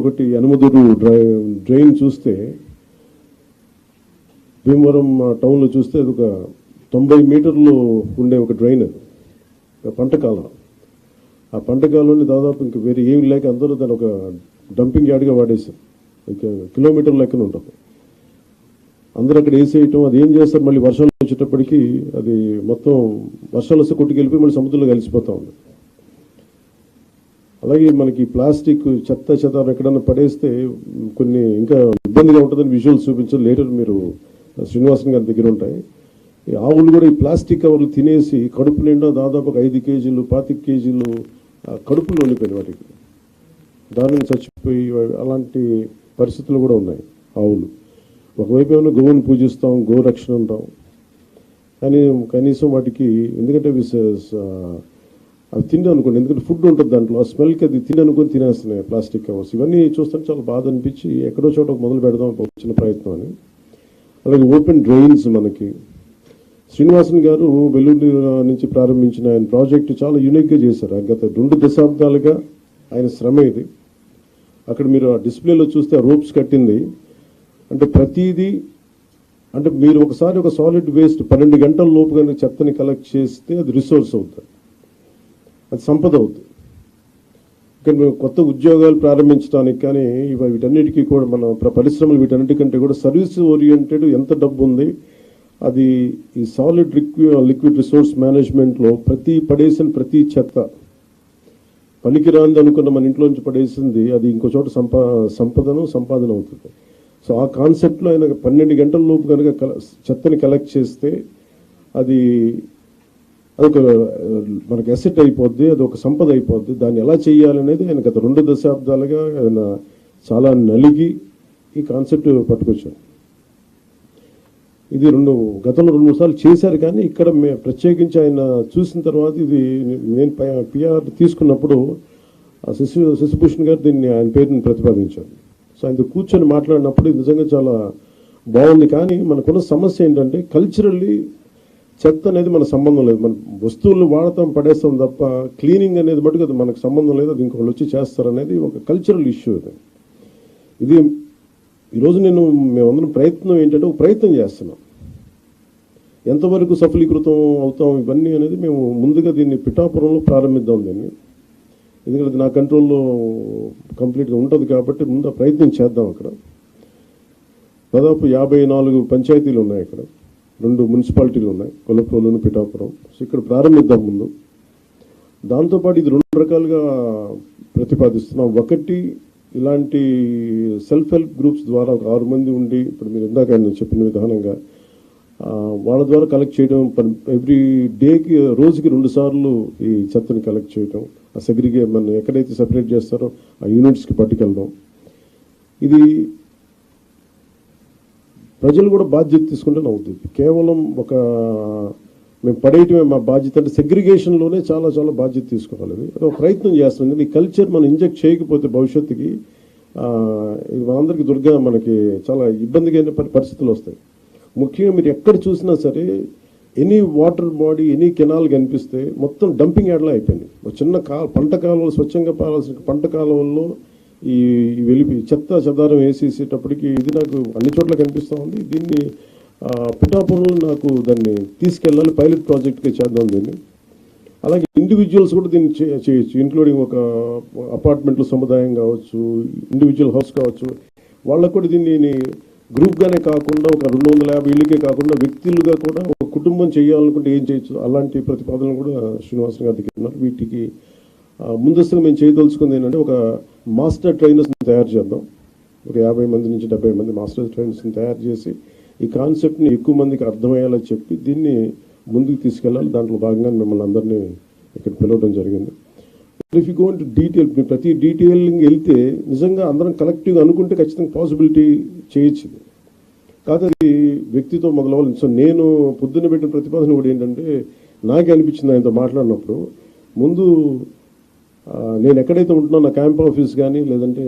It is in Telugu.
ఒకటి యనమదురు డ్రైన్ చూస్తే భీమవరం టౌన్లో చూస్తే అది ఒక 90 మీటర్లు ఉండే ఒక డ్రైన్, అది పంట కాలం. ఆ పంట కాలంలో దాదాపు ఇంకా వేరే ఏమి లేక అందరూ దాని ఒక డంపింగ్ యార్డ్గా వాడేశారు. ఇంకా కిలోమీటర్ లెక్కన ఉంటుంది. అందరూ అక్కడ వేసేయటం, అది ఏం చేస్తారు, మళ్ళీ వర్షాలు వచ్చేటప్పటికి అది మొత్తం వర్షాలు వస్తే కొట్టుకెళ్ళిపోయి మళ్ళీ సముద్రంలో కలిసిపోతూ ఉంది. అలాగే మనకి ప్లాస్టిక్ చెత్త చెదారం ఎక్కడన్నా పడేస్తే కొన్ని ఇంకా ఇబ్బందిగా ఉంటుందని విజువల్స్ చూపించారు. లేటర్ మీరు శ్రీనివాసన్ గారి దగ్గర ఉంటాయి. ఈ ఆవులు కూడా ఈ ప్లాస్టిక్ కవర్లు తినేసి కడుపు నిండా దాదాపు 5 కేజీలు 25 కేజీలు కడుపులో ఉండిపోయినాయి. వాటికి దారుణంగా చచ్చిపోయి అలాంటి పరిస్థితులు కూడా ఉన్నాయి. ఆవులు ఒకవైపు ఏమైనా గోవుని పూజిస్తాం, గోరక్షణ అంటాం, కానీ కనీసం వాటికి ఎందుకంటే అవి తిండి అనుకోండి, ఎందుకంటే ఫుడ్ ఉంటుంది దాంట్లో, ఆ స్మెల్కి అది తిండి అనుకొని తినేస్తున్నాయి ప్లాస్టిక్ కవర్స్. ఇవన్నీ చూస్తుంటే చాలా బాధ అనిపించి ఎక్కడో చోట మొదలు పెడదాం చిన్న ప్రయత్నం అని. అలాగే ఓపెన్ డ్రైన్స్ మనకి శ్రీనివాసన్ గారు వెల్లుల్లి నుంచి ప్రారంభించిన ఆయన ప్రాజెక్టు చాలా యూనిక్గా చేశారు. గత 2 దశాబ్దాలుగా ఆయన శ్రమ ఇది. అక్కడ మీరు ఆ డిస్ప్లేలో చూస్తే ఆ రోప్స్ కట్టింది అంటే ప్రతిదీ, అంటే మీరు ఒకసారి ఒక సాలిడ్ వేస్ట్ 12 గంటల లోపు కనుక చెత్తని కలెక్ట్ చేస్తే అది రిసోర్స్ అవుతుంది, అది సంపద అవుతుంది. ఇక్కడ మేము కొత్త ఉద్యోగాలు ప్రారంభించడానికి కానీ వీటన్నిటికీ కూడా మన పరిశ్రమలు వీటన్నిటికంటే కూడా సర్వీస్ ఓరియంటెడ్ ఎంత డబ్బు ఉంది, అది ఈ సాలిడ్ లిక్విడ్ రిసోర్స్ మేనేజ్మెంట్లో పడేసిన ప్రతి చెత్త పనికిరాంది అనుకున్న మన ఇంట్లోంచి పడేసింది అది ఇంకో చోట సంపాదన అవుతుంది. సో ఆ కాన్సెప్ట్లో ఆయన 12 గంటల లోపు కనుక చెత్తని కలెక్ట్ చేస్తే అది అదొక మనకి అసెట్ అయిపోద్ది, అది ఒక సంపద అయిపోద్ది. దాన్ని ఎలా చేయాలనేది ఆయన గత 2 దశాబ్దాలుగా ఆయన చాలా నలిగి ఈ కాన్సెప్ట్ పట్టుకొచ్చారు. ఇది గతంలో 2-3 సార్లు చేశారు, కానీ ఇక్కడ ప్రత్యేకించి ఆయన చూసిన తర్వాత ఇది నేను పిఆర్ తీసుకున్నప్పుడు శశిభూషణ్ గారు దీన్ని ఆయన పేరుని ప్రతిపాదించారు. సో ఆయన కూర్చొని మాట్లాడినప్పుడు నిజంగా చాలా బాగుంది. కానీ మనకున్న సమస్య ఏంటంటే కల్చరల్లీ చెత్త అనేది మన సంబంధం లేదు. మన వస్తువులు వాడతాం, పడేస్తాం తప్ప క్లీనింగ్ అనేది మటుకు అది మనకు సంబంధం లేదు, అది ఇంకొకళ్ళు వచ్చి చేస్తారనేది ఒక కల్చరల్ ఇష్యూ. ఇది ఈరోజు మేమందరం ప్రయత్నం ఏంటంటే ఒక ప్రయత్నం చేస్తున్నాం. ఎంతవరకు సఫలీకృతం అవుతాం ఇవన్నీ అనేది మేము ముందుగా దీన్ని పిఠాపురంలో ప్రారంభిద్దాం దీన్ని, ఎందుకంటే నా కంట్రోల్లో కంప్లీట్గా ఉంటుంది కాబట్టి ముందు ప్రయత్నం చేద్దాం. అక్కడ దాదాపు 54 పంచాయతీలు ఉన్నాయి, అక్కడ 2 మున్సిపాలిటీలు ఉన్నాయి, కొల్లప్రోలును పిఠాపురం. సో ఇక్కడ ప్రారంభిద్దాం ముందు. దాంతోపాటు ఇది 2 రకాలుగా ప్రతిపాదిస్తున్నాం. ఒకటి, ఇలాంటి సెల్ఫ్ హెల్ప్ గ్రూప్స్ ద్వారా ఒక 6 మంది ఉండి, ఇప్పుడు మీరు ఇందాక ఆయన చెప్పిన విధానంగా వాళ్ళ ద్వారా కలెక్ట్ చేయడం, ఎవ్రీ డేకి రోజుకి 2 సార్లు ఈ చెత్తని కలెక్ట్ చేయడం, ఆ మనం ఎక్కడైతే సెపరేట్ చేస్తారో ఆ యూనిట్స్కి పట్టుకెళ్ళడం. ఇది ప్రజలు కూడా బాధ్యత తీసుకుంటేనే అవుతుంది. కేవలం మేము పడేయటమే మా బాధ్యత అంటే సెగ్రిగేషన్లోనే చాలా చాలా బాధ్యత తీసుకోవాలి. అది ఒక ప్రయత్నం చేస్తుంది. ఈ కల్చర్ మనం ఇంజెక్ట్ చేయకపోతే భవిష్యత్తుకి మనందరికీ మనకి చాలా ఇబ్బందిగా పరిస్థితులు వస్తాయి. ముఖ్యంగా మీరు ఎక్కడ చూసినా సరే any water body, any canal కనిపిస్తే మొత్తం డంపింగ్ యార్డ్లా అయిపోయింది. ఒక చిన్న పంట కాలువలు స్వచ్ఛంగా పారాల్సిన పంట కాలువల్లో ఈ చెత్త చెదారం వేసేసేటప్పటికి ఇది నాకు అన్ని చోట్ల కనిపిస్తూ ఉంది. దీన్ని పిఠాపురంలో నాకు దాన్ని తీసుకెళ్ళాలి, పైలట్ ప్రాజెక్ట్గా చేద్దాం దీన్ని. అలాగే ఇండివిజువల్స్ కూడా దీన్ని చేయొచ్చు, ఇంక్లూడింగ్ ఒక అపార్ట్మెంట్లో సముదాయం కావచ్చు, ఇండివిజువల్ హౌస్ కావచ్చు, వాళ్ళకు కూడా దీన్ని గ్రూప్గానే కాకుండా ఒక 250 ఇళ్ళకే కాకుండా వ్యక్తులుగా కూడా ఒక కుటుంబం చేయాలనుకుంటే ఏం చేయొచ్చు, అలాంటి ప్రతిపాదనలు కూడా శ్రీనివాసన్ గారి దగ్గర ఉన్నారు. వీటికి ముందస్తుగా మేము చేయదలుచుకుంది ఏంటంటే ఒక మాస్టర్ ట్రైనర్స్ని తయారు చేద్దాం. ఒక 50 మంది నుంచి 70 మంది మాస్టర్ ట్రైనర్స్ని తయారు చేసి ఈ కాన్సెప్ట్ని ఎక్కువ మందికి అర్థమయ్యేలా చెప్పి దీన్ని ముందుకు తీసుకెళ్ళాలి. దాంట్లో భాగంగా మిమ్మల్ని అందరినీ ఇక్కడ పిలవడం జరిగింది. If you go into detail, ప్రతి డీటెయిలింగ్ వెళ్తే నిజంగా అందరం కలెక్టివ్గా అనుకుంటే ఖచ్చితంగా పాసిబిలిటీ చేయొచ్చు. కాదు అది వ్యక్తితో మొదలవ్వాలి. సో నేను పొద్దున్న పెట్టిన ప్రతిపాదన కూడా ఏంటంటే నాకే అనిపించింది ఆయనతో మాట్లాడినప్పుడు, ముందు నేను ఎక్కడైతే ఉంటున్నానో నా క్యాంప్ ఆఫీస్ కానీ లేదంటే